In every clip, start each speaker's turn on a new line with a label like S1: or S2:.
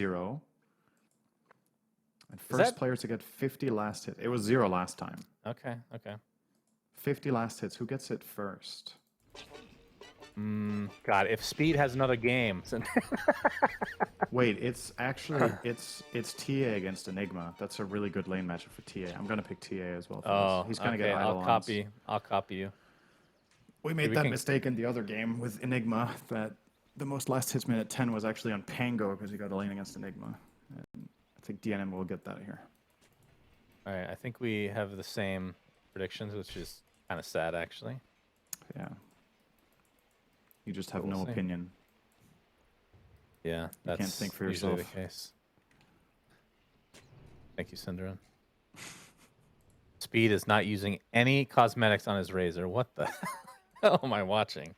S1: 0. And first player to get 50 last hits. It was 0 last time.
S2: Okay, okay.
S1: 50 last hits. Who gets it first?
S2: God, if Speed has another game.
S1: Wait, it's actually it's TA against Enigma. That's a really good lane matchup for TA. I'm gonna pick TA as well. For this. He's gonna get idle
S2: I'll copy you.
S1: We made that mistake in the other game with Enigma. That the most last hits minute 10 was actually on Pango because he got a lane against Enigma. And I think DNM will get that here.
S2: All right, I think we have the same predictions, which is kind of sad, actually.
S1: Yeah. You just have no opinion.
S2: Yeah, that's
S1: you can't think for yourself.
S2: Usually the case. Thank you, Cinderin. Speed is not using any cosmetics on his Razor. What the hell am I watching?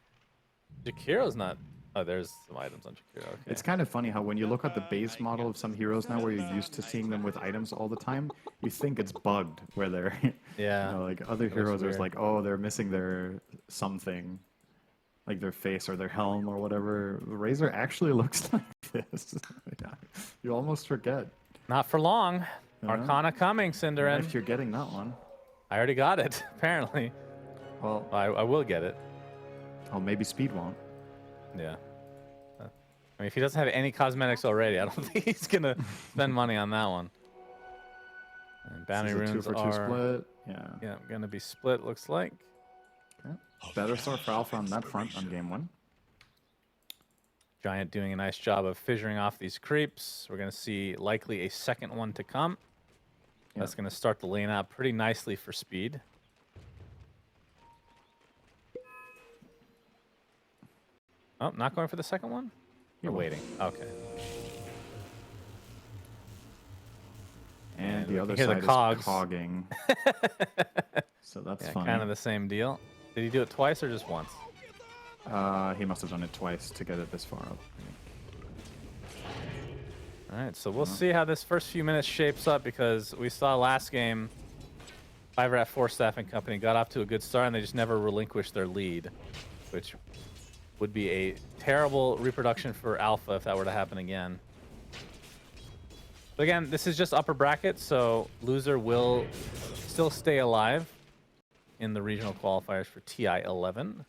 S2: Jakiro's not... Oh, there's some items on Jakiro. Okay.
S1: It's kind of funny how when you look at the base model of some heroes now, where you're used to seeing them with items all the time, you think it's bugged, where they're...
S2: Yeah.
S1: You know, like other heroes are like, oh, they're missing their something. Like their face or their helm or whatever. Razor actually looks like this. Yeah. You almost forget.
S2: Not for long. Arcana coming, Cinderin.
S1: If you're getting that one.
S2: I already got it, apparently.
S1: Well,
S2: I will get it.
S1: Oh, maybe Speed won't.
S2: Yeah. I mean, if he doesn't have any cosmetics already, I don't think he's going to spend money on that one. And bounty runes are...
S1: 2-for-2 split. Yeah.
S2: Yeah, going to be split, looks like.
S1: Okay. Better start for Alpha on that front on game 1.
S2: Giant doing a nice job of fissuring off these creeps. We're going to see likely a second one to come. Yep. That's going to start the lane out pretty nicely for Speed. Oh, not going for the second one? You're waiting. Okay.
S1: And the other side is cogging. So that's fun.
S2: Kind of the same deal. Did he do it twice or just once?
S1: He must have done it twice to get it this far up.
S2: All right, so we'll see how this first few minutes shapes up, because we saw last game 5RATFORCESTAFF and company got off to a good start and they just never relinquished their lead, which would be a terrible reproduction for Alpha if that were to happen again. But again, this is just upper bracket, so loser will still stay alive in the regional qualifiers for TI 11.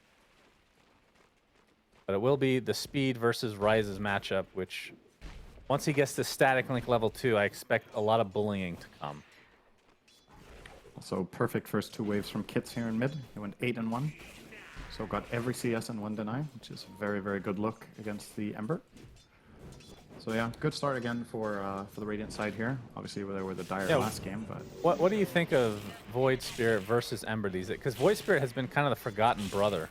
S2: But it will be the Speed versus Rises matchup, which once he gets to Static Link level 2, I expect a lot of bullying to come.
S1: Also, perfect first 2 waves from Kits here in mid. He went 8 and 1. So got every CS and 1 deny, which is a very, very good look against the Ember. So yeah, good start again for the Radiant side here. Obviously, they were the dire last game, but...
S2: What do you think of Void Spirit versus Ember these days? Because Void Spirit has been kind of the forgotten brother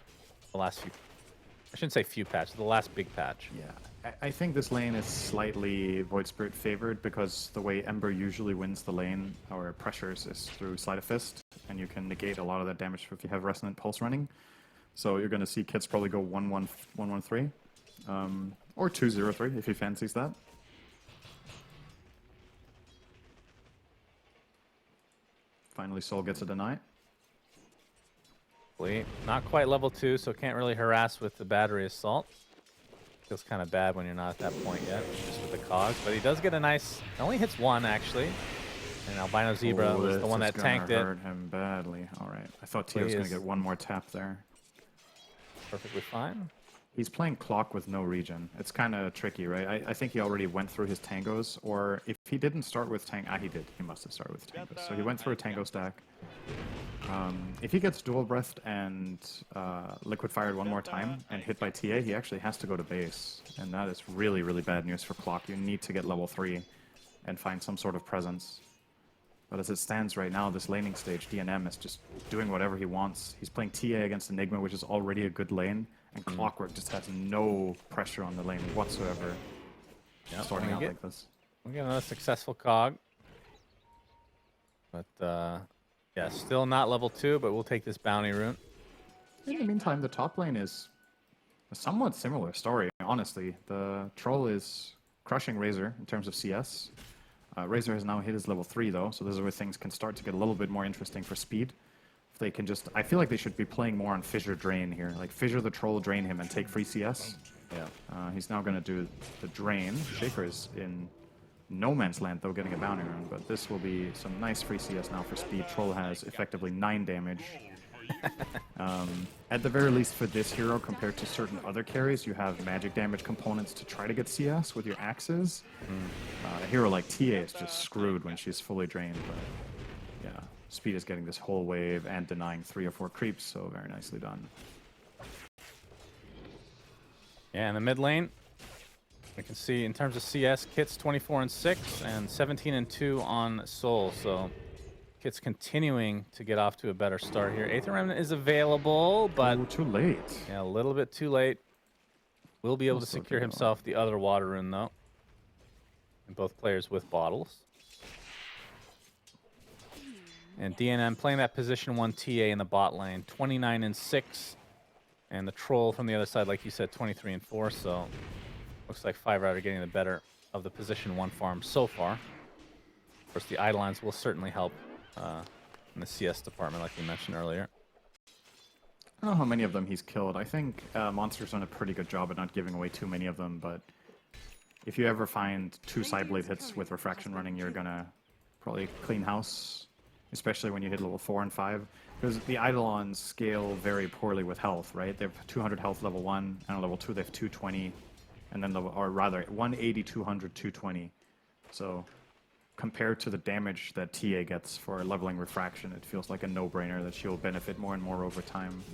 S2: the last few... I shouldn't say few patches, the last big patch.
S1: Yeah, I think this lane is slightly Void Spirit favored, because the way Ember usually wins the lane, or pressures, is through Sleight of Fist, and you can negate a lot of that damage if you have Resonant Pulse running. So you're going to see Kits probably go 1-1, 1-1-3. Or 2-0-3 if he fancies that. Finally, Soul gets a deny.
S2: Not quite level 2, so can't really harass with the battery assault. Feels kind of bad when you're not at that point yet, just with the cogs. But he does get a nice... Only hits 1, actually. And Albino Zebra was the one that tanked it.
S1: Hurt him badly. All right. I thought Tio was going to get one more tap there.
S2: Perfectly fine.
S1: He's playing Clock with no regen. It's kind of tricky, right? I think he already went through his Tangos, or if he didn't start with he did. He must have started with Tangos. So he went through a Tango stack. If he gets Dual Breathed and Liquid Fired one more time and hit by TA, he actually has to go to base. And that is really, really bad news for Clock. You need to get level 3 and find some sort of presence. But as it stands right now, this laning stage, DNM is just doing whatever he wants. He's playing TA against Enigma, which is already a good lane. And Clockwork just has no pressure on the lane whatsoever.
S2: Yep,
S1: starting out like this.
S2: We get another successful cog. But, yeah, still not level 2, but we'll take this bounty rune.
S1: In the meantime, the top lane is a somewhat similar story, honestly. The Troll is crushing Razor in terms of CS. Razor has now hit his level 3, though, so this is where things can start to get a little bit more interesting for Speed. If they can just... I feel like they should be playing more on Fissure Drain here. Like, Fissure the Troll, drain him, and take free CS.
S2: Yeah.
S1: He's now going to do the drain. Shaker is in no man's land, though, getting a bounty run, but this will be some nice free CS now for speed. Troll has effectively 9 damage. At the very least for this hero, compared to certain other carries, you have magic damage components to try to get CS with your axes. A hero like TA is just screwed when she's fully drained, but yeah, speed is getting this whole wave and denying 3 or 4 creeps, so very nicely done.
S2: Yeah, in the mid lane, we can see in terms of CS, Kit's 24 and 6 and 17 and 2 on Soul. So Kit's continuing to get off to a better start here. Aether Remnant is available, but
S1: too late.
S2: Yeah, a little bit too late. Will be able to secure himself the other water rune though. And both players with bottles. And DNM playing that position 1 TA in the bot lane, 29 and 6. And the Troll from the other side, like you said, 23 and 4. So looks like 5RAT are getting the better of the position 1 farm so far. Of course, the Eidolons will certainly help in the CS department, like we mentioned earlier.
S1: I don't know how many of them he's killed. I think Monster's done a pretty good job at not giving away too many of them, but if you ever find 2 Sideblade hits with Refraction running, you're gonna probably clean house, especially when you hit level 4 and 5. Because the Eidolons scale very poorly with health, right? They have 200 health level 1, and on level 2 they have 220, and then level, or rather 180, 200, 220. So compared to the damage that TA gets for leveling Refraction, it feels like a no-brainer that she'll benefit more and more over time.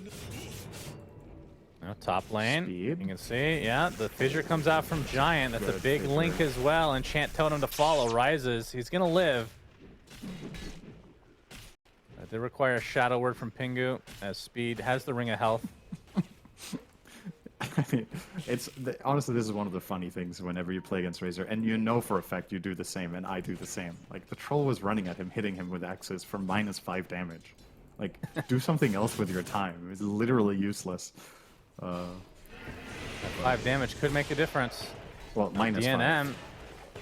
S2: Now, top lane,
S1: Speed.
S2: you can see, yeah, the Fissure comes out from Giant. That's
S1: Good
S2: a big
S1: Fissure.
S2: link as well. Enchant Totem to follow. Rises. He's going to live. They require a Shadow Word from Pingu, as Speed has the Ring of Health.
S1: I mean, honestly, this is one of the funny things whenever you play against Razor, and you know for a fact you do the same, and I do the same. Like, the Troll was running at him, hitting him with axes for -5 damage. Like, do something else with your time. It was literally useless.
S2: That 5 damage could make a difference.
S1: Well, -5.
S2: DNM.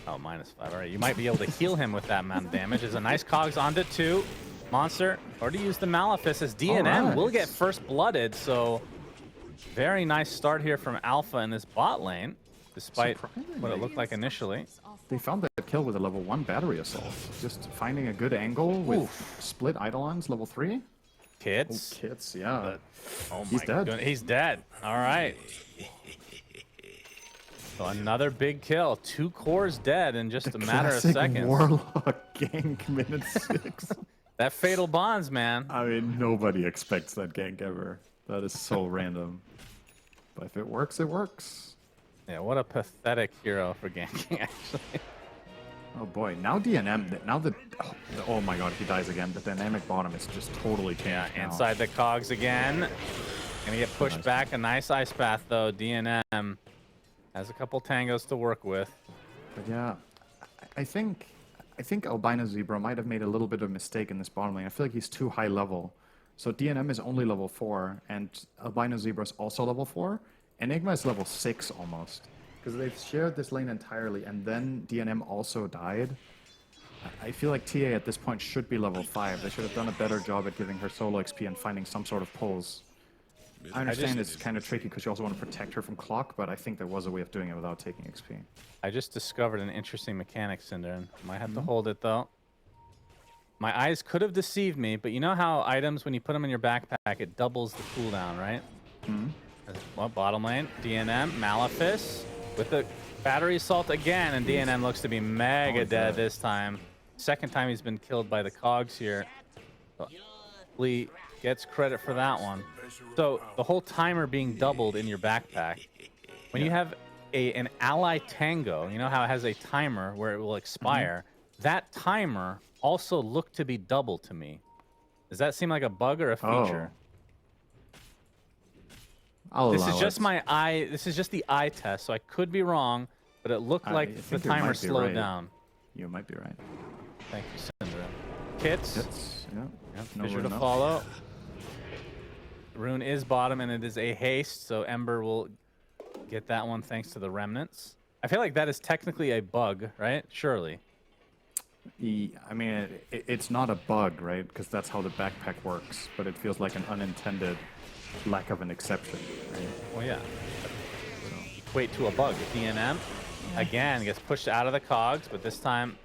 S2: Oh, -5. All right, you might be able to heal him with that amount of damage. There's a nice cogs onto 2. Monster already used the Malefice as DNM will get first blooded, so very nice start here from Alpha in this bot lane, despite what it looked like initially.
S1: They found that kill with a level 1 battery assault. Just finding a good angle with split Eidolons, level 3.
S2: Kits.
S1: Oh, Kits, yeah.
S2: Oh
S1: He's dead.
S2: goodness. He's dead. All right. So another big kill. 2 cores dead in just a matter of seconds.
S1: Warlock gank minute 6.
S2: That fatal bonds, man.
S1: I mean, nobody expects that gank ever. That is so random. But if it works, it works.
S2: Yeah, what a pathetic hero for ganking, actually.
S1: Oh boy, now DNM, now the, oh my god, if he dies again, the dynamic bottom is just totally changed now.
S2: Inside the cogs again. Gonna get pushed back. A nice ice path, though. DNM has a couple tangos to work with.
S1: But yeah, I think Albino Zebra might have made a little bit of a mistake in this bottom lane. I feel like he's too high level. So DNM is only level 4, and Albino Zebra is also level 4. Enigma is level 6 almost. Because they've shared this lane entirely, and then DNM also died. I feel like TA at this point should be level 5. They should have done a better job at giving her solo XP and finding some sort of pulls. I understand it's kind of tricky because you also want to protect her from clock, but I think there was a way of doing it without taking XP.
S2: I just discovered an interesting mechanic, Cinder, and might have to hold it, though. My eyes could have deceived me, but you know how items, when you put them in your backpack, it doubles the cooldown, right? Well, bottom lane, DNM, Malefice, with the battery assault again, and DNM looks to be mega dead this time. Second time he's been killed by the cogs here. Lee gets credit for that one. So the whole timer being doubled in your backpack, when you have an ally tango, you know how it has a timer where it will expire, that timer also looked to be double to me. Does that seem like a bug or a feature? This is just my eye. This is just the eye test, so I could be wrong, but it looked like the timer slowed down.
S1: You might be right.
S2: Thank you, Cinder. Kits.
S1: Yeah.
S2: Fissure to follow. Rune is bottom, and it is a haste, so Ember will get that one thanks to the remnants. I feel like that is technically a bug, right? Surely.
S1: I mean, it's not a bug, right? Because that's how the backpack works, but it feels like an unintended lack of an exception, right?
S2: Well, yeah. equate to a bug. DNM again gets pushed out of the cogs, but this time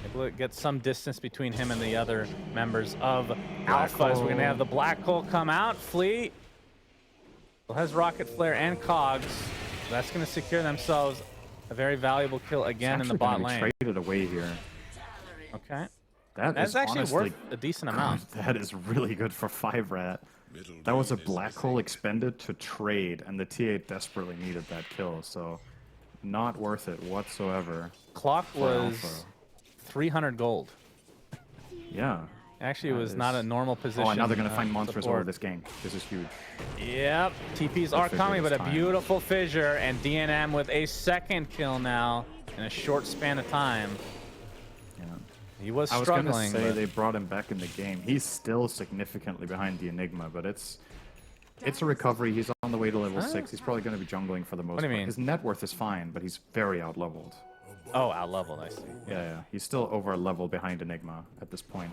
S2: able to get some distance between him and the other members of Alpha. As we're gonna have the black hole come out. Flea still has rocket flare and cogs. So that's gonna secure themselves a very valuable kill again in the bot lane.
S1: Traded away here.
S2: Okay.
S1: That's
S2: actually
S1: honestly
S2: worth a decent amount.
S1: That is really good for 5RAT. That was a black hole expended to trade, and the T8 desperately needed that kill, so not worth it whatsoever.
S2: Clock was 300 gold.
S1: Yeah.
S2: Actually, it was not a normal position.
S1: Oh, now they're going to find monsters over this gang. This is huge.
S2: Yep. TPs are coming, but a beautiful fissure, and DNM with a second kill now in a short span of time.
S1: Yeah.
S2: He was struggling.
S1: I was going to say they brought him back in the game. He's still significantly behind the Enigma, but it's a recovery. He's on the way to level 6. He's probably going to be jungling for the most part.
S2: What do you mean?
S1: His net worth is fine, but he's very out-leveled.
S2: Oh, out-leveled, I see.
S1: Yeah. He's still over a level behind Enigma at this point.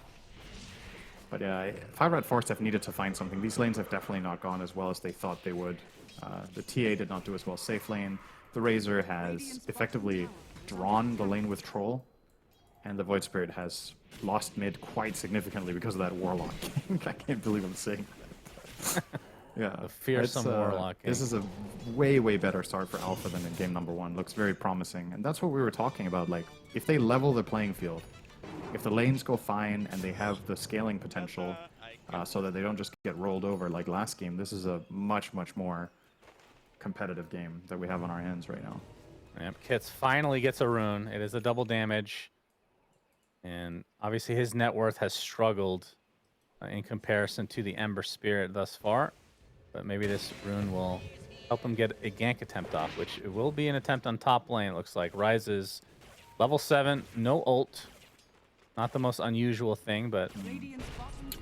S1: But yeah, 5RATFORCESTAFF needed to find something. These lanes have definitely not gone as well as they thought they would. The TA did not do as well safe lane. The Razor has effectively drawn the lane with Troll. And the Void Spirit has lost mid quite significantly because of that Warlock. I can't believe I'm saying that. Yeah,
S2: the fearsome Warlock.
S1: This is a way, way better start for Alpha than in game number 1. Looks very promising. And that's what we were talking about. Like, if they level the playing field, if the lanes go fine and they have the scaling potential so that they don't just get rolled over like last game, this is a much, much more competitive game that we have on our hands right now.
S2: Yep, Kits finally gets a rune. It is a double damage. And obviously his net worth has struggled in comparison to the Ember Spirit thus far. But maybe this rune will help him get a gank attempt off, which it will be an attempt on top lane, it looks like. Rises level 7, no ult. Not the most unusual thing, but...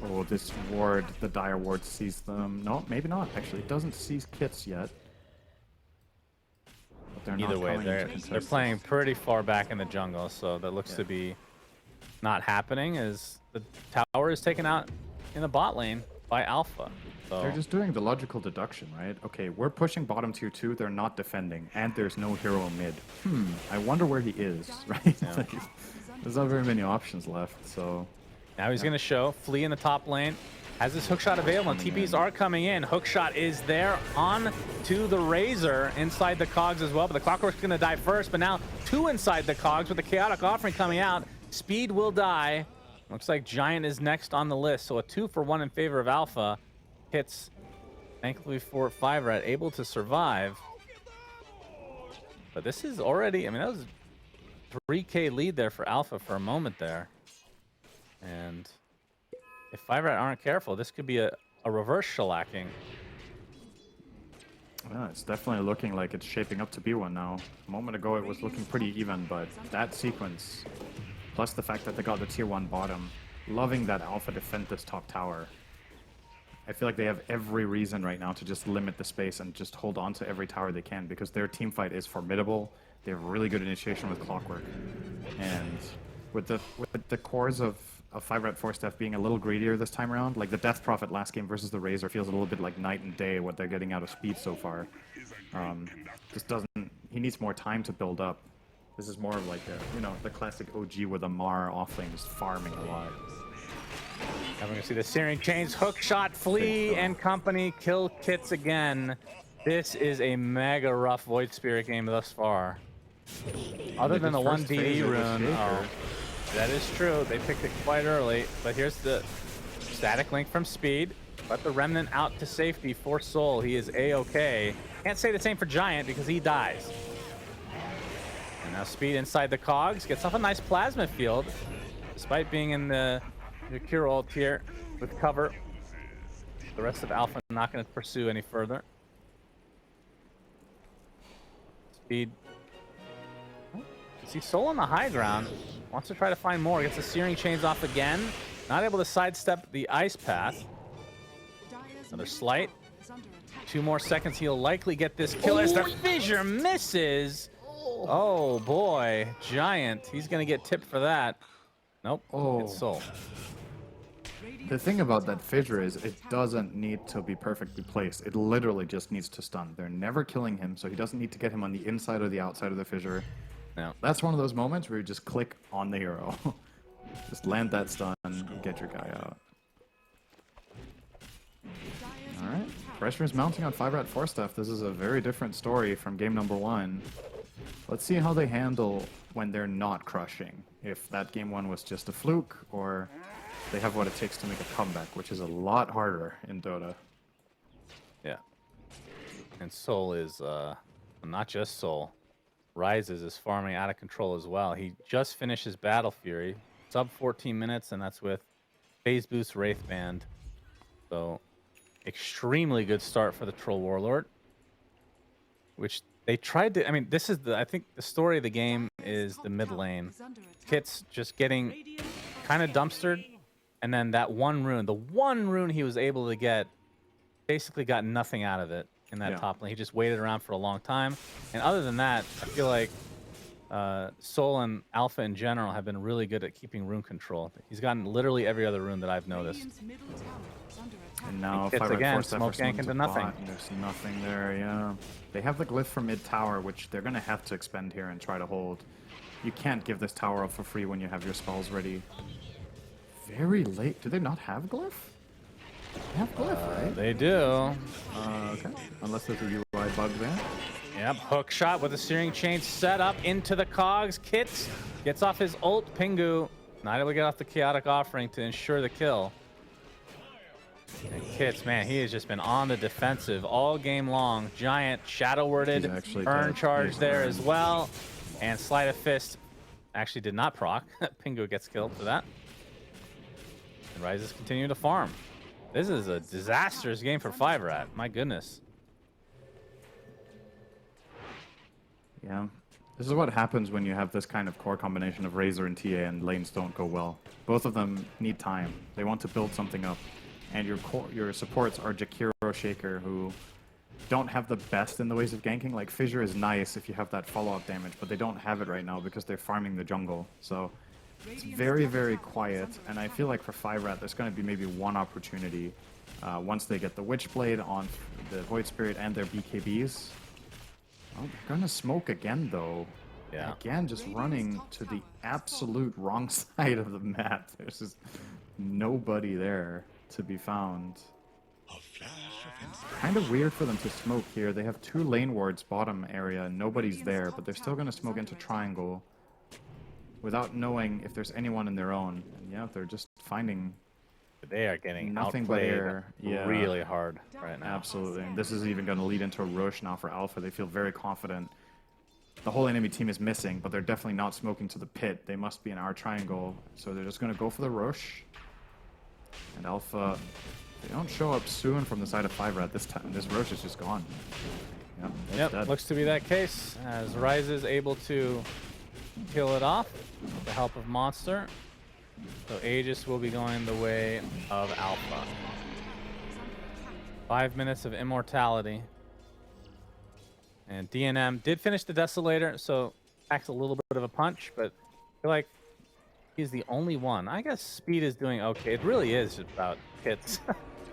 S1: Oh, this ward, the Dire Ward sees them. No, maybe not, actually. It doesn't see Kits yet. But
S2: either way, they're playing pretty far back in the jungle, so that looks to be not happening as the tower is taken out in the bot lane by Alpha. So
S1: they're just doing the logical deduction, right? Okay, we're pushing bottom tier 2, they're not defending, and there's no hero mid. I wonder where he is, right?
S2: Yeah.
S1: There's not very many options left, so...
S2: Now he's going to show. Flea in the top lane. Has this hookshot available, and TPs are coming in. Hookshot is there on to the Razor inside the cogs as well, but the Clockwork's going to die first, but now 2 inside the cogs with the Chaotic Offering coming out. Speed will die. Looks like Giant is next on the list, so a 2-for-1 in favor of Alpha. Hits, thankfully for 5RAT, able to survive. But this is already, I mean, that was 3K lead there for Alpha for a moment there. And if 5RAT aren't careful, this could be a reverse shellacking.
S1: Yeah, it's definitely looking like it's shaping up to be one now. A moment ago it was looking pretty even, but that sequence, plus the fact that they got the tier 1 bottom, loving that Alpha defend this top tower. I feel like they have every reason right now to just limit the space and just hold on to every tower they can, because their team fight is formidable. They have really good initiation with Clockwork. And with the cores of 5RATFORCESTAFF being a little greedier this time around, like the Death Prophet last game versus the Razor feels a little bit like night and day what they're getting out of speed so far. Just doesn't, he needs more time to build up. This is more of like a, you know, the classic OG with a Mar offlane just farming a lot.
S2: And we're gonna see the Searing Chains, Hookshot, Flea, and company kill Kits again. This is a mega rough Void Spirit game thus far. Other than the 1 DD rune, that is true. They picked it quite early, but here's the static link from Speed. Let the Remnant out to safety for Soul. He is A-okay. Can't say the same for Giant because he dies. And now Speed inside the cogs gets off a nice plasma field, despite being in the Cure ult here with cover. The rest of Alpha not going to pursue any further. Speed. See Soul on the high ground. Wants to try to find more. Gets the Searing Chains off again. Not able to sidestep the Ice Path. Another Slight. 2 more seconds. He'll likely get this kill as the Fissure misses. Oh boy. Giant. He's going to get tipped for that. Nope. It's Soul.
S1: The thing about that fissure is it doesn't need to be perfectly placed. It literally just needs to stun. They're never killing him, so he doesn't need to get him on the inside or the outside of the fissure.
S2: No.
S1: That's one of those moments where you just click on the hero. Just land that stun and get your guy out. Alright. Pressure is mounting on 5RATFORCESTAFF. This is a very different story from game number 1. Let's see how they handle when they're not crushing. If that game 1 was just a fluke, or they have what it takes to make a comeback, which is a lot harder in Dota.
S2: Yeah. And Soul is, not just Soul. Rises is farming out of control as well. He just finished his Battle Fury. Sub 14 minutes, and that's with Phase Boost Wraith Band. So, extremely good start for the Troll Warlord. Which they tried to... I mean, this is the... I think the story of the game is the mid lane. Kit's just getting kind of dumpstered. And then that one rune, the one rune he was able to get, basically got nothing out of it in that top lane. He just waited around for a long time. And other than that, I feel like Soul and Alpha in general have been really good at keeping rune control. He's gotten literally every other rune that I've noticed.
S1: And now
S2: Kit's again, smoke gank into nothing.
S1: There's nothing there, yeah. They have the glyph from mid tower, which they're going to have to expend here and try to hold. You can't give this tower up for free when you have your spells ready. Very late. Do they not have glyph? They have glyph, right?
S2: They do.
S1: Okay. Unless there's a UI bug there.
S2: Yep, hook shot with a searing chain set up into the cogs. Kits gets off his ult. Pingu not able to get off the chaotic offering to ensure the kill. And Kits, man, he has just been on the defensive all game long. Giant shadow worded burn charge there as well. And sleight of fist actually did not proc. Pingu gets killed for that. And Rises continue to farm. This is a disastrous game for 5RAT. My goodness.
S1: Yeah. This is what happens when you have this kind of core combination of Razor and TA and lanes don't go well. Both of them need time. They want to build something up. And your supports are Jakiro Shaker, who don't have the best in the ways of ganking. Like, Fissure is nice if you have that follow-up damage, but they don't have it right now because they're farming the jungle. So it's very, very quiet, and I feel like for 5RAT, there's going to be maybe one opportunity once they get the Witchblade on the Void Spirit and their BKBs. Oh, they're going to smoke again, though.
S2: Yeah.
S1: Again, just running to the absolute wrong side of the map. There's just nobody there to be found. Kind of weird for them to smoke here. They have 2 lane wards bottom area, and nobody's there, but they're still going to smoke into triangle without knowing if there's anyone in their own. And yeah, they're just finding...
S2: They are getting
S1: nothing but air.
S2: Really hard right now.
S1: Absolutely. And this is even going to lead into a rush now for Alpha. They feel very confident. The whole enemy team is missing, but they're definitely not smoking to the pit. They must be in our triangle, so they're just going to go for the rush. And Alpha, they don't show up soon from the side of 5RAT this time. This rush is just gone.
S2: Yep, looks to be that case, as Rise is able to kill it off with the help of Monster. So Aegis will be going the way of Alpha. 5 minutes of immortality. And DNM did finish the Desolator, so packs a little bit of a punch, but I feel like he's the only one. I guess Speed is doing okay. It really is about hits.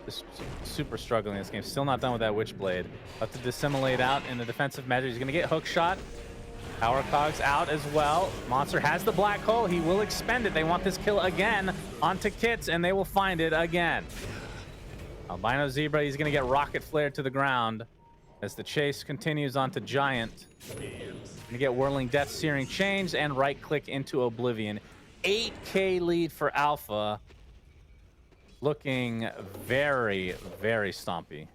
S2: Just super struggling in this game. Still not done with that Witchblade. About to dissimulate out in the defensive measure. He's going to get hook shot. Power Cogs out as well. Monster has the black hole. He will expend it. They want this kill again onto Kits, and they will find it again. Albino Zebra, he's going to get rocket flared to the ground as the chase continues onto Giant. Going to get Whirling Death, Searing Chains, and right click into Oblivion. 8K lead for Alpha. Looking very, very stompy.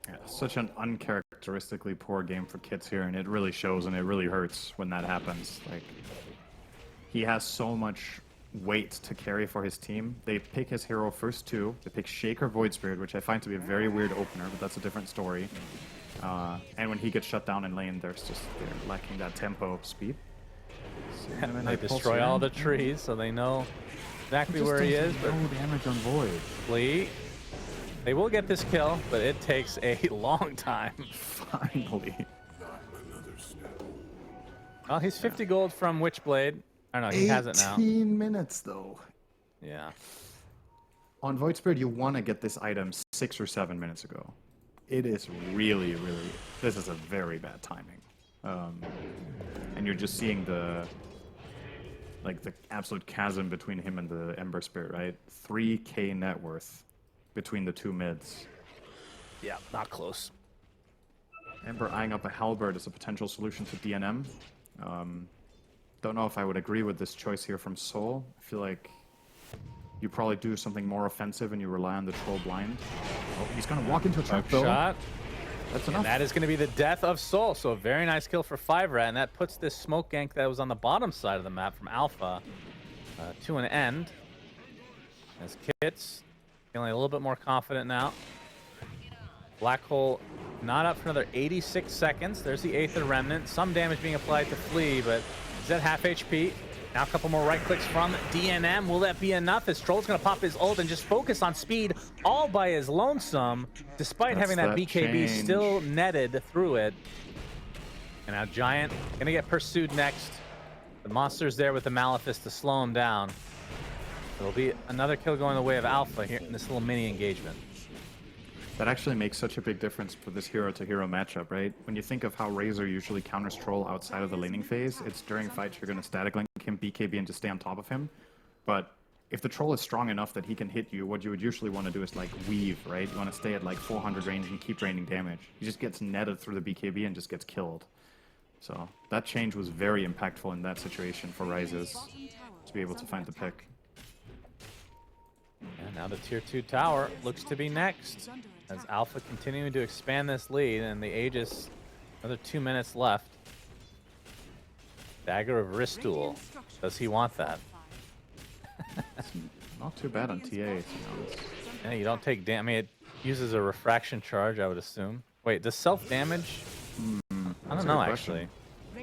S1: Yeah, such an uncharacteristically poor game for Kits here, and it really shows, and it really hurts when that happens. Like, he has so much weight to carry for his team. They pick his hero first 2. They pick Shaker Void Spirit, which I find to be a very weird opener, but that's a different story. And when he gets shut down in lane, they're lacking that tempo speed. So,
S2: they destroy all the trees, so they know exactly where he is. But
S1: no damage on Void.
S2: Flee. They will get this kill, but it takes a long time.
S1: Finally.
S2: Well, he's 50 gold from Witchblade. I don't know, he has it now.
S1: 18 minutes, though.
S2: Yeah.
S1: on Void Spirit, you want to get this item 6 or 7 minutes ago. It is really, really... This is a very bad timing. And you're just seeing the absolute chasm between him and the Ember Spirit, right? 3k net worth between the two mids.
S2: Yeah, not close.
S1: Ember eyeing up a Halberd as a potential solution to DNM. Don't know if I would agree with this choice here from Soul. I feel like you probably do something more offensive and you rely on the troll blind. Oh, he's gonna walk into a trap though.
S2: Shot.
S1: That's enough.
S2: And that is going to be the death of Soul. So a very nice kill for 5RAT, and that puts this smoke gank that was on the bottom side of the map from Alpha to an end. As Kits feeling a little bit more confident now. Black Hole not up for another 86 seconds. There's the Aether Remnant. Some damage being applied to Flea, but he's at half HP. Now a couple more right clicks from DNM. Will that be enough? As Troll's going to pop his ult and just focus on speed all by his lonesome, despite having that BKB still netted through it. And now Giant going to get pursued next. The monster's there with the Malefice to slow him down. There'll be another kill going the way of Alpha here in this little mini engagement.
S1: That actually makes such a big difference for this hero-to-hero matchup, right? When you think of how Razor usually counters Troll outside of the laning phase, it's during fights you're going to static link him, BKB, and just stay on top of him. But if the Troll is strong enough that he can hit you, what you would usually want to do is like weave, right? You want to stay at like 400 range and keep draining damage. He just gets netted through the BKB and just gets killed. So that change was very impactful in that situation for Rises to be able to find the pick.
S2: And now the tier 2 tower looks to be next. As Alpha continuing to expand this lead, and the Aegis, another 2 minutes left. Dagger of Ristul. Does he want that?
S1: Not too bad on TA, to be honest.
S2: Yeah, you don't take damage. I mean, it uses a refraction charge, I would assume. Wait, does self-damage? I don't know, actually.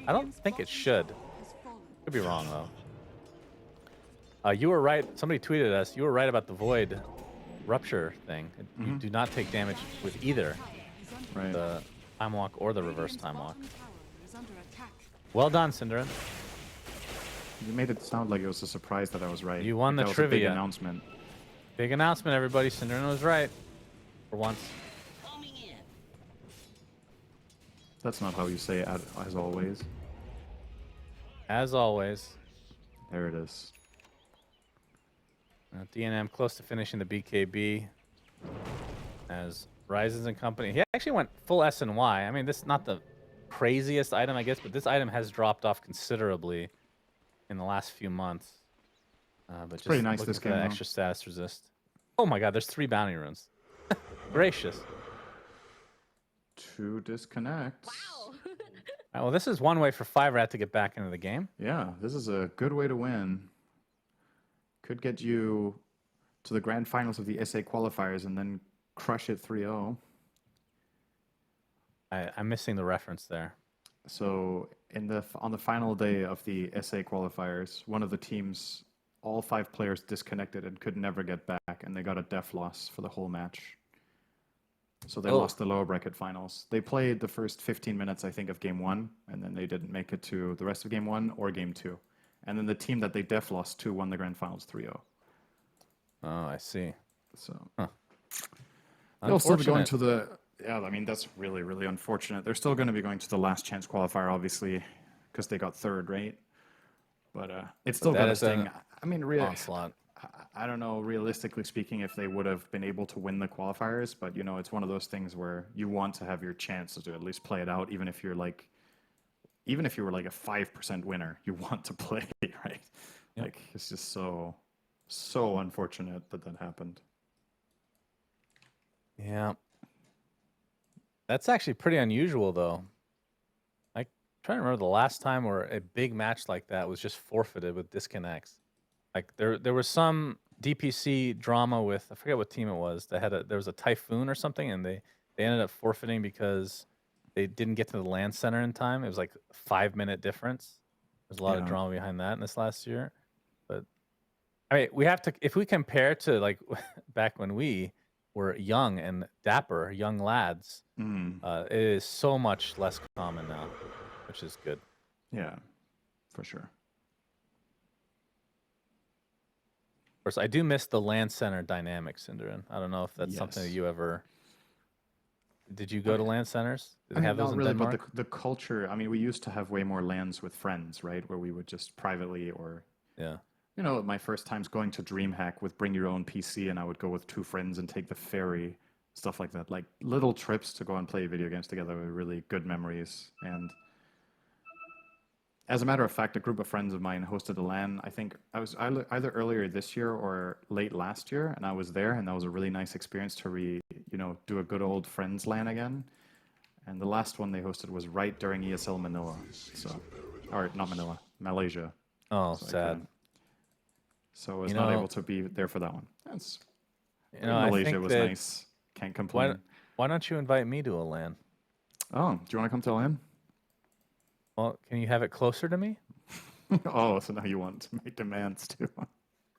S2: I don't think it should. Could be wrong, though. You were right. Somebody tweeted us. You were right about the Void Rupture thing. You do not take damage with either the Time Walk or the reverse Time Walk. Well done, Synderen.
S1: You made it sound like it was a surprise that I was right.
S2: You won the
S1: that
S2: trivia.
S1: Was a big announcement.
S2: Big announcement, everybody. Synderen was right. For once.
S1: That's not how you say it, as always.
S2: As always.
S1: There it is.
S2: DNM close to finishing the BKB. As Rises and Company. He actually went full SNY. I mean, this is not the craziest item, I guess, but this item has dropped off considerably in the last few months. But just
S1: pretty nice this game,
S2: that extra status resist. Oh my god, there's 3 bounty runes. Gracious.
S1: 2 disconnects.
S3: Wow.
S2: Right, well, this is one way for 5RAT to get back into the game.
S1: Yeah, this is a good way to win. Could get you to the grand finals of the SA qualifiers and then crush it 3-0.
S2: I'm missing the reference there.
S1: So on the final day of the SA qualifiers, one of the teams, all 5 players disconnected and could never get back, and they got a def loss for the whole match. So they lost the lower bracket finals. They played the first 15 minutes, I think, of game 1, and then they didn't make it to the rest of game 1 or game 2. And then the team that they def lost to won the grand finals 3-0.
S2: Oh, I see.
S1: So
S2: Huh.
S1: they'll still be going to the... Yeah, I mean, that's really, really unfortunate. They're still going to be going to the last chance qualifier, obviously, because they got 3rd, right? But it's still got to sting. I mean,
S2: onslaught.
S1: I don't know, realistically speaking, if they would have been able to win the qualifiers, but, you know, it's one of those things where you want to have your chances to at least play it out, even if you're like... Even if you were like a 5% winner, you want to play, right? Yep. Like, it's just so unfortunate that happened.
S2: Yeah. That's actually pretty unusual, though. I'm trying to remember the last time where a big match like that was just forfeited with disconnects. Like, there was some DPC drama with, I forget what team it was, that there was a typhoon or something, and they ended up forfeiting because they didn't get to the land center in time. It was like a 5-minute difference. There's a lot of drama behind that in this last year. But I mean, we have to, if we compare to like back when we were young and dapper, young lads, it is so much less common now, which is good.
S1: Yeah, for sure.
S2: Of course, I do miss the LAN center dynamics, Cinderin. I don't know if that's something that
S1: Yes.
S2: you ever. Did you
S1: I
S2: go to
S1: mean,
S2: LAN centers? Did
S1: I
S2: they
S1: mean,
S2: have those
S1: not
S2: in
S1: really, but
S2: Denmark?
S1: the culture. I mean, we used to have way more LANs with friends, right? Where we would just privately, or
S2: Yeah.
S1: my first times going to DreamHack with bring your own PC, and I would go with 2 friends and take the ferry, stuff like that. Like little trips to go and play video games together were really good memories. And as a matter of fact, a group of friends of mine hosted a LAN. I think I was either earlier this year or late last year, and I was there, and that was a really nice experience to do a good old friends LAN again. And the last one they hosted was right during ESL Manila, so, or not Manila, Malaysia.
S2: Oh,
S1: So I
S2: sad.
S1: couldn't. So I was
S2: You
S1: not
S2: know,
S1: able to be there for that one. That's
S2: I
S1: Malaysia
S2: think
S1: was
S2: that
S1: nice. Can't
S2: why
S1: complain.
S2: why don't you invite me to a LAN?
S1: Oh, do you want to come to LAN?
S2: Well, can you have it closer to me?
S1: Oh, so now you want to make demands too.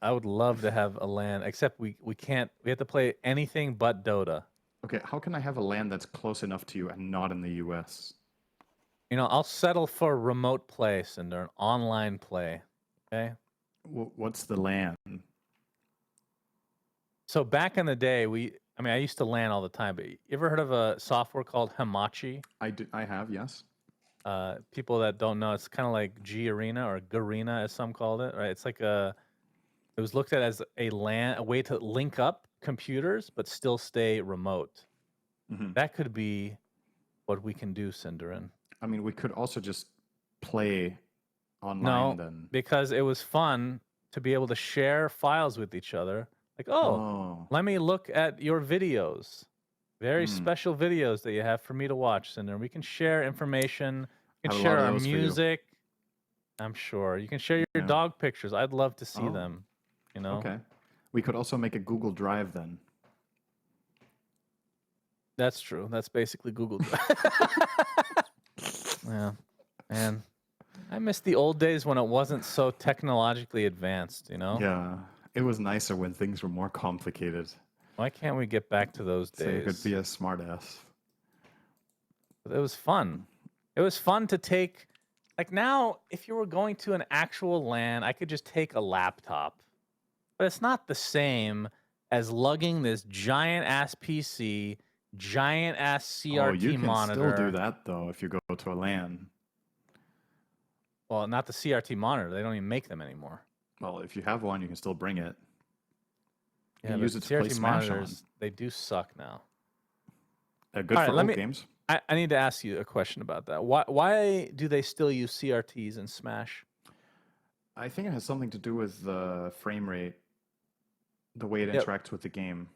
S2: I would love to have a LAN, except we can't. We have to play anything but Dota.
S1: Okay, how can I have a LAN that's close enough to you and not in the US?
S2: I'll settle for remote play, Cinder, online play. Okay.
S1: What's the LAN?
S2: So back in the day, I used to LAN all the time, but you ever heard of a software called Hamachi?
S1: I have, yes.
S2: People that don't know, it's kind of like G Arena or Garena, as some called it, right? It's like it was looked at as a LAN, a way to link up computers but still stay remote.
S1: Hmm.
S2: That could be what we can do, Cinderin.
S1: I mean, we could also just play online
S2: No,
S1: then.
S2: because it was fun to be able to share files with each other. Like, oh,
S1: Oh,
S2: let me look at your videos. Very
S1: hmm.
S2: special videos that you have for me to watch, Cinder. We can share information. We
S1: I
S2: can
S1: have a lot
S2: share
S1: of
S2: our
S1: those for you.
S2: music. I'm sure. You can share your
S1: Yeah.
S2: dog pictures. I'd love to see
S1: Oh,
S2: them, you know?
S1: okay. We could also make a Google Drive then.
S2: That's true. That's basically Google Drive. Yeah. Man, I miss the old days when it wasn't so technologically advanced,
S1: Yeah, it was nicer when things were more complicated.
S2: Why can't we get back to those
S1: So you could
S2: days?
S1: be a smartass.
S2: It was fun. It was fun to take. Like now, if you were going to an actual LAN, I could just take a laptop. But it's not the same as lugging this giant ass PC, giant ass
S1: Oh, you
S2: CRT
S1: can still do
S2: monitor.
S1: that though if you go to a LAN.
S2: Well, not the CRT monitor. They don't even make them anymore.
S1: Well, if you have one, you can still bring it. You
S2: Yeah,
S1: can
S2: but
S1: use it to play
S2: CRT
S1: Smash
S2: monitors, they do suck now.
S1: on. Good
S2: All
S1: for
S2: right,
S1: old games.
S2: I need to ask you a question about that. Why do they still use CRTs in Smash?
S1: I think it has something to do with the frame rate, the way it
S2: Yep.
S1: interacts with the game.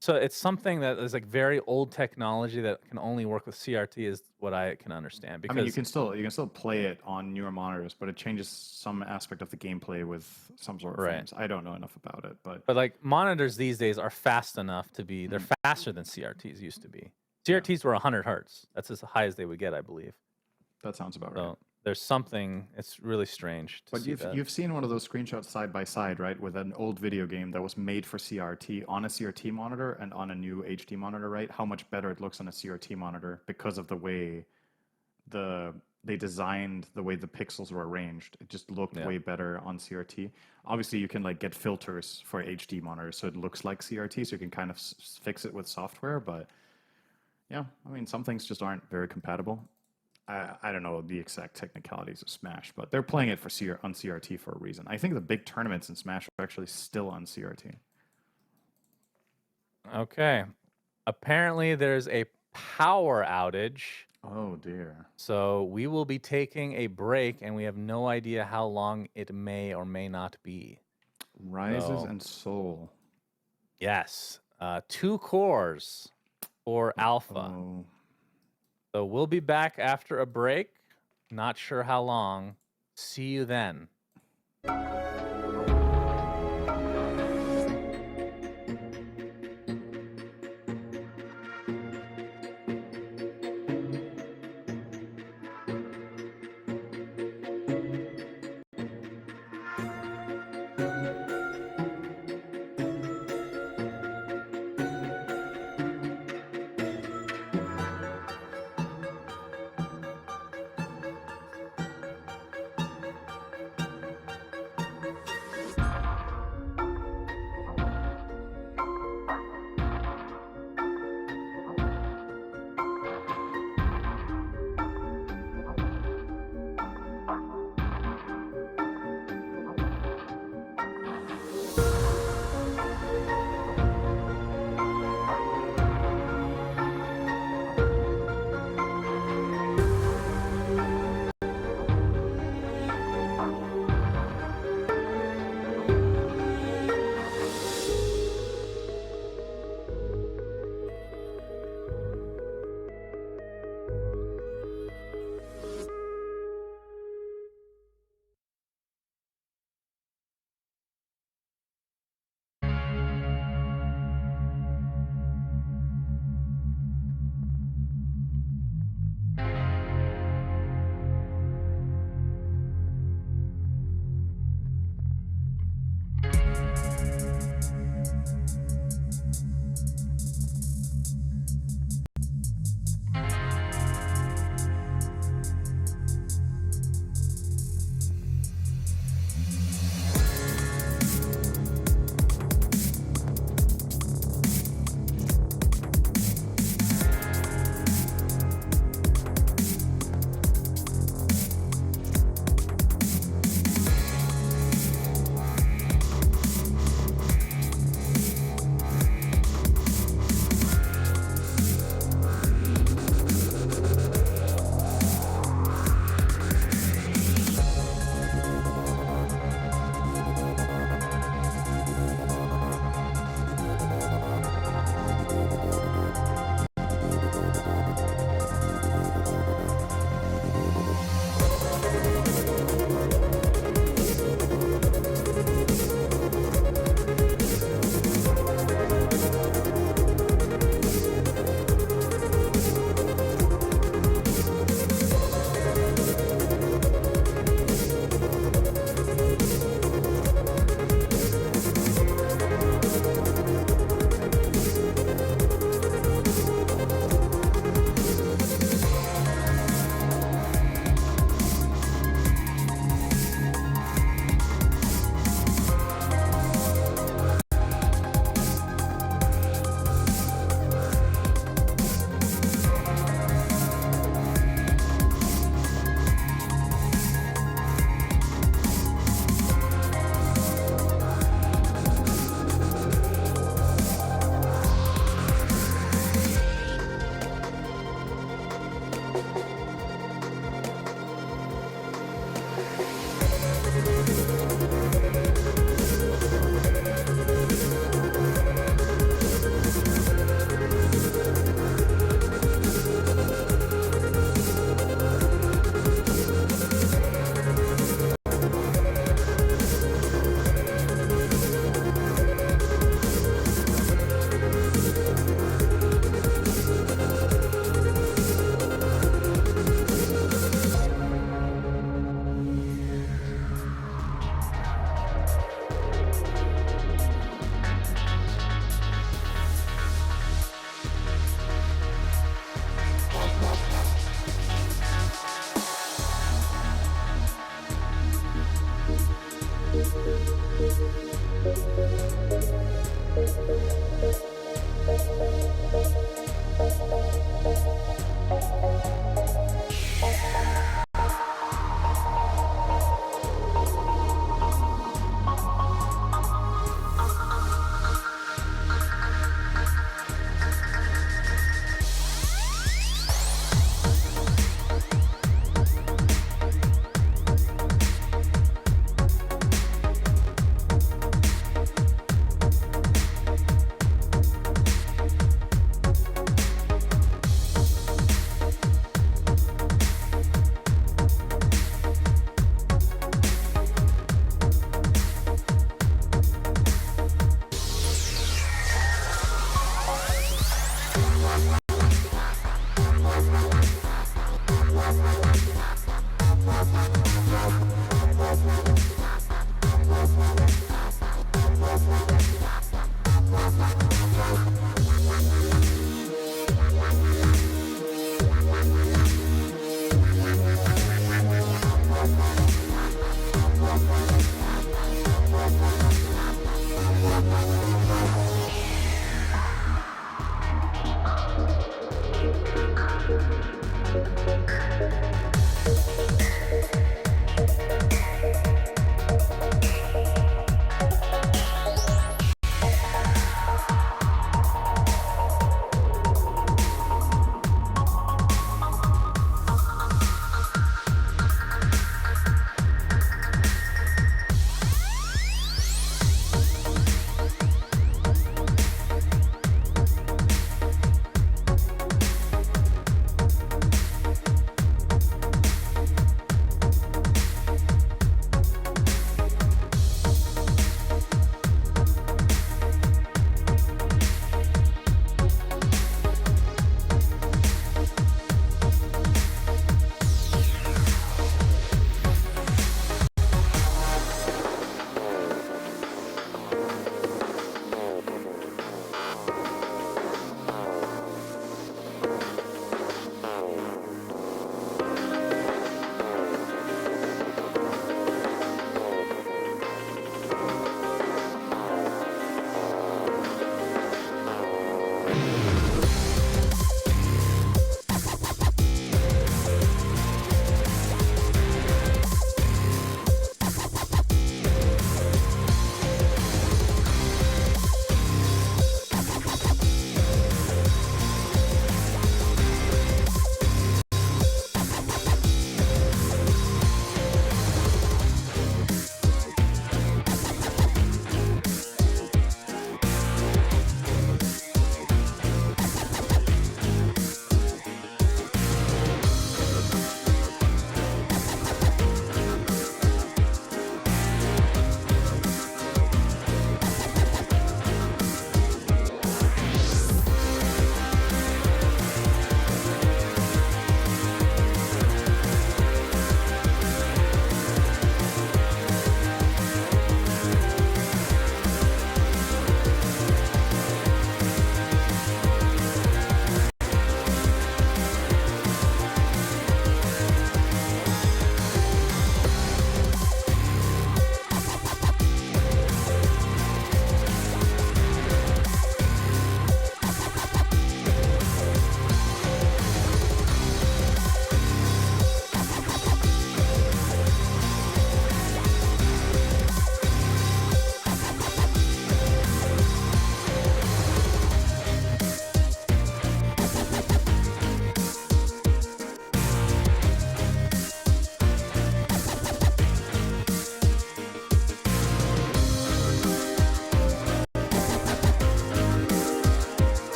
S2: So it's something that is like very old technology that can only work with CRT, is what I can understand. Because
S1: I mean, you can still play it on newer monitors, but it changes some aspect of the gameplay with some sort of
S2: Right.
S1: frames. I don't know enough about it, but
S2: like monitors these days are fast enough to be. They're
S1: Mhm.
S2: faster than CRTs used to be.
S1: Yeah.
S2: CRTs were 100 hertz. That's as high as they would get, I believe.
S1: that sounds about right.
S2: So there's something. It's really strange to
S1: But
S2: see that.
S1: you've seen one of those screenshots side by side, right, with an old video game that was made for CRT on a CRT monitor and on a new HD monitor, right? How much better it looks on a CRT monitor because of the way they designed the way the pixels were arranged. It just looked
S2: Yeah.
S1: way better on CRT. Obviously, you can like get filters for HD monitors so it looks like CRT, so you can kind of fix it with software. But yeah, I mean, some things just aren't very compatible. I don't know the exact technicalities of Smash, but they're playing it for on CRT for a reason. I think the big tournaments in Smash are actually still on CRT.
S2: Okay. Apparently, there's a power outage.
S1: Oh dear.
S2: So we will be taking a break, and we have no idea how long it may or may not be.
S1: Rises
S2: So-
S1: and Soul.
S2: Yes. 2 cores for Alpha.
S1: Oh.
S2: So we'll be back after a break. Not sure how long. See you then.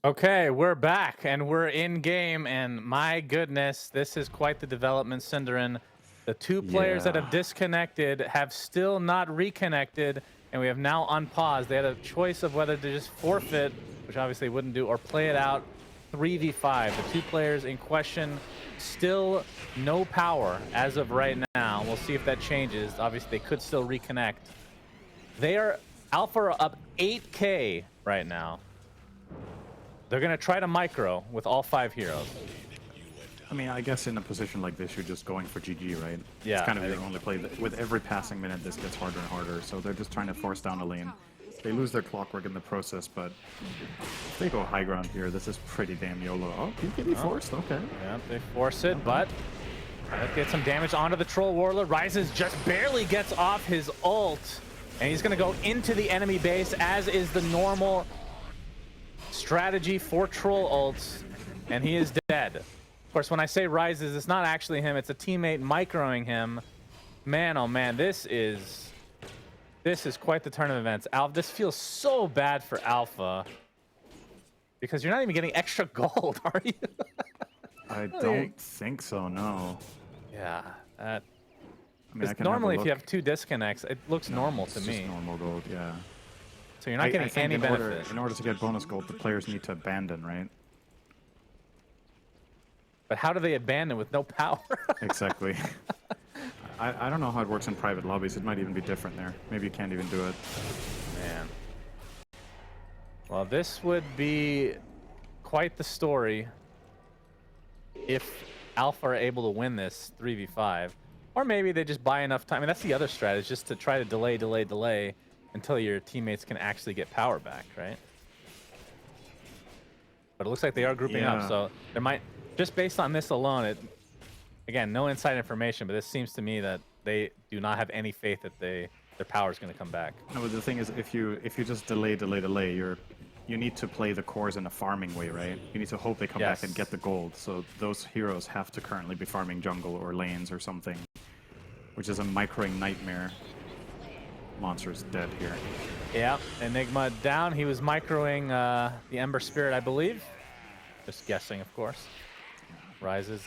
S2: Okay, we're back and we're in game, and my goodness, this is quite the development, Cinderin. The two players that have disconnected have still not reconnected, and we have now unpaused. They had a choice of whether to just forfeit, which obviously wouldn't do, or play it out 3v5. The two players in question still no power as of right now. We'll see if that changes. Obviously, they could still reconnect. They are Alpha are up 8K right now. They're going to try to micro with all 5 heroes.
S1: I mean, I guess in a position like this, you're just going for GG, right?
S2: Yeah.
S1: It's kind of your only play. With every passing minute, this gets harder and harder, so they're just trying to force down a lane. They lose their clockwork in the process, but if they go high ground here, this is pretty damn YOLO. Oh, PKD forced, okay.
S2: Yeah, they force it, but that gets some damage onto the Troll Warlord. Rises just barely gets off his ult, and he's going to go into the enemy base, as is the normal strategy, 4 troll ults, and he is dead. Of course, when I say rises, it's not actually him. It's a teammate microing him. Man, oh man, this is quite the turn of events. This feels so bad for Alpha because you're not even getting extra gold, are you?
S1: I don't think so, no.
S2: Yeah.
S1: I mean, I can
S2: normally,
S1: have a
S2: if you
S1: look.
S2: have 2 disconnects, it looks normal to
S1: It's
S2: me.
S1: just normal gold, yeah.
S2: So you're not getting
S1: think
S2: any benefit.
S1: in order to get bonus gold, the players need to abandon, right?
S2: But how do they abandon with no power?
S1: Exactly. I don't know how it works in private lobbies. It might even be different there. Maybe you can't even do it.
S2: Man. Well, this would be quite the story if Alpha are able to win this 3v5. Or maybe they just buy enough time. I mean, that's the other strategy, just to try to delay until your teammates can actually get power back, right? But it looks like they are grouping up, so there might, just based on this alone, again, no inside information, but this seems to me that they do not have any faith that their power is going to come back.
S1: No, but the thing is, if you just delay, you need to play the cores in a farming way, right? You need to hope they come back and get the gold. So those heroes have to currently be farming jungle or lanes or something, which is a microing nightmare. Monster's dead here.
S2: Yeah, Enigma down. He was microing the Ember Spirit, I believe. Just guessing, of course. Rises,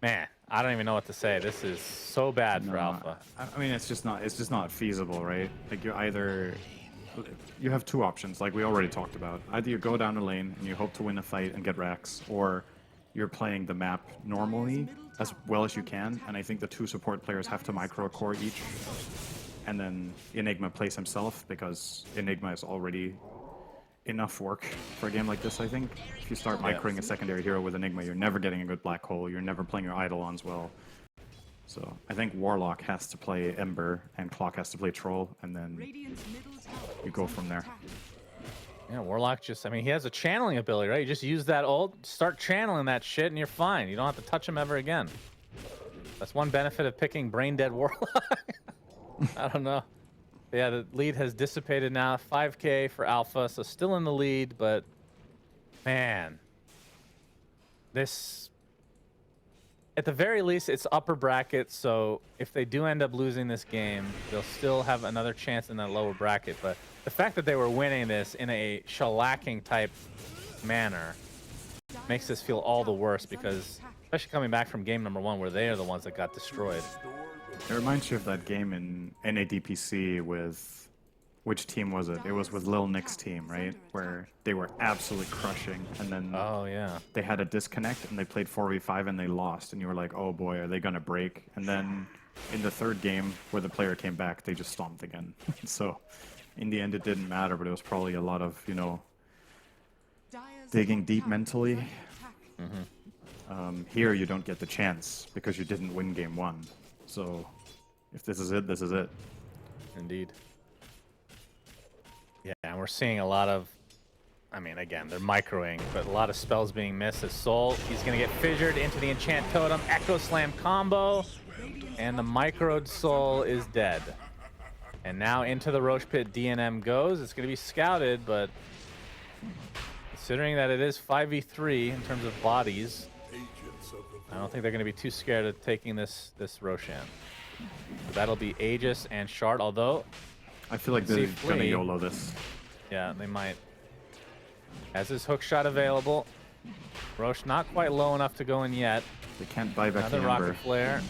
S2: man, I don't even know what to say. This is so bad for Alpha.
S1: I mean, it's just not feasible, right? Like you have 2 options, like we already talked about. Either you go down a lane and you hope to win a fight and get racks, or you're playing the map normally as well as you can, and I think the 2 support players have to micro a core each. And then Enigma plays himself, because Enigma is already enough work for a game like this, I think. If you start microing a secondary hero with Enigma, you're never getting a good black hole, you're never playing your Eidolons well. So I think Warlock has to play Ember, and Clock has to play Troll, and then you go from there.
S2: Yeah, Warlock just, I mean, he has a channeling ability, right? You just use that ult, start channeling that shit, and you're fine. You don't have to touch him ever again. That's one benefit of picking Brain Dead Warlock. I don't know. But yeah, the lead has dissipated now. 5K for Alpha, so still in the lead, but man, this, at the very least, it's upper bracket, so if they do end up losing this game, they'll still have another chance in that lower bracket. But the fact that they were winning this in a shellacking type manner makes this feel all the worse, because especially coming back from game number 1 where they are the ones that got destroyed.
S1: It reminds you of that game in NADPC with, which team was it? It was with Lil Nick's team, right? Where they were absolutely crushing, and then they had a disconnect and they played 4v5 and they lost, and you were like, oh boy, are they gonna break? And then in the 3rd game where the player came back, they just stomped again. So in the end it didn't matter, but it was probably a lot of, you know, digging deep mentally. Here you don't get the chance because you didn't win game 1. So if this is it, this is it.
S2: Indeed. Yeah, and we're seeing a lot of, I mean, again, they're microing, but a lot of spells being missed. As Soul, he's going to get fissured into the Enchant Totem, Echo Slam combo, and the microed Soul is dead. And now into the Roche Pit DNM goes. It's going to be scouted, but considering that it is 5v3 in terms of bodies, I don't think they're going to be too scared of taking this Roshan. That'll be Aegis and Shard, although
S1: I feel like they're going to YOLO this.
S2: Yeah, they might. Has his hook shot available. Roche not quite low enough to go in yet.
S1: They can't buy back the
S2: Another
S1: Ember.
S2: rocket flare.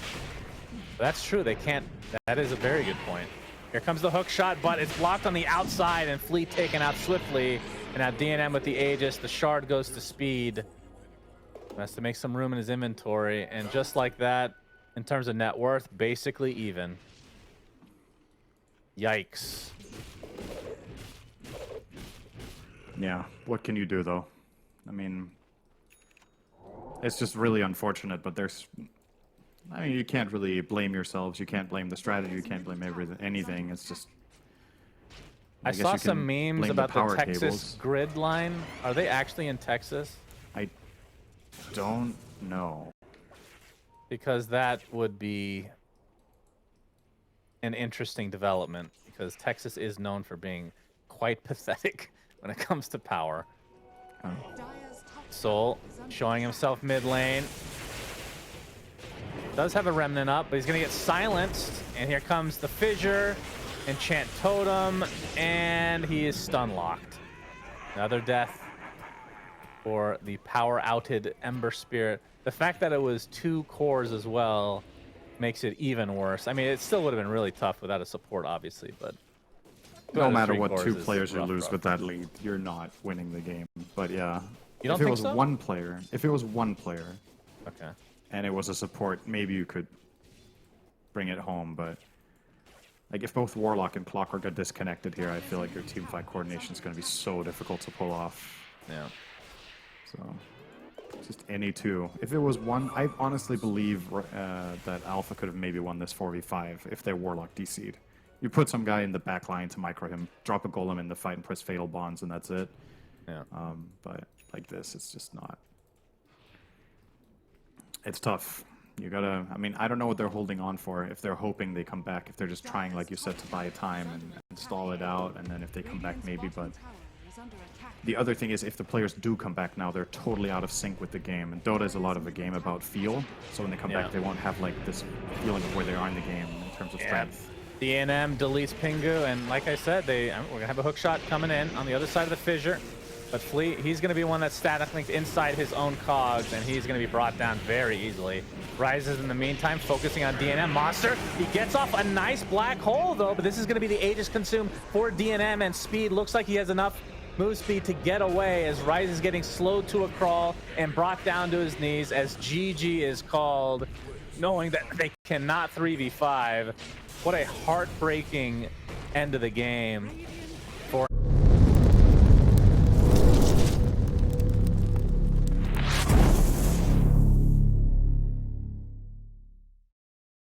S2: That's true, they can't. That is a very good point. Here comes the hook shot, but it's blocked on the outside, and Fleet taken out swiftly. And now DNM with the Aegis. The Shard goes to speed. Has to make some room in his inventory, and just like that, in terms of net worth, basically even. Yikes.
S1: Yeah, what can you do though? I mean, it's just really unfortunate, but I mean, you can't really blame yourselves. You can't blame the strategy. You can't blame anything. It's just,
S2: I saw some memes about the Texas
S1: cables.
S2: grid line. Are they actually in Texas?
S1: I don't know.
S2: Because that would be an interesting development, because Texas is known for being quite pathetic when it comes to power. Soul showing himself mid lane. Does have a remnant up, but he's gonna get silenced. And here comes the fissure, enchant totem, and he is stun locked. Another death for the power outed Ember Spirit. The fact that it was 2 cores as well makes it even worse. I mean, it still would have been really tough without a support, obviously, but
S1: no matter what 2 players you lose with that lead, you're not winning the game. But yeah,
S2: you don't
S1: if it
S2: think
S1: was
S2: so?
S1: if it was one player,
S2: okay,
S1: and it was a support, maybe you could bring it home. But like, if both Warlock and Clockwork are disconnected here, I feel like your team fight coordination is going to be so difficult to pull off.
S2: yeah.
S1: So just any 2. If it was one, I honestly believe that Alpha could have maybe won this 4v5 if their Warlock DC'd. You put some guy in the back line to micro him, drop a golem in the fight and press Fatal Bonds, and that's it.
S2: Yeah.
S1: But like this, it's just not. It's tough. You gotta, I mean, I don't know what they're holding on for. If they're hoping they come back, if they're just trying, like you said, to buy time and stall it out, and then if they come back, maybe. But the other thing is, if the players do come back now, they're totally out of sync with the game. And Dota is a lot of a game about feel. So when they come back, they won't have like this feeling of where they are in the game in terms of strength.
S2: DNM deletes Pingu, and like I said, we're gonna have a hook shot coming in on the other side of the fissure. But Fleet, he's gonna be one that's static linked inside his own cogs, and he's gonna be brought down very easily. Rises in the meantime, focusing on DNM. Monster, he gets off a nice black hole though, but this is gonna be the Aegis consume for DNM, and Speed looks like he has enough move speed to get away as Rise is getting slowed to a crawl and brought down to his knees as GG is called, knowing that they cannot 3v5. What a heartbreaking end of the game.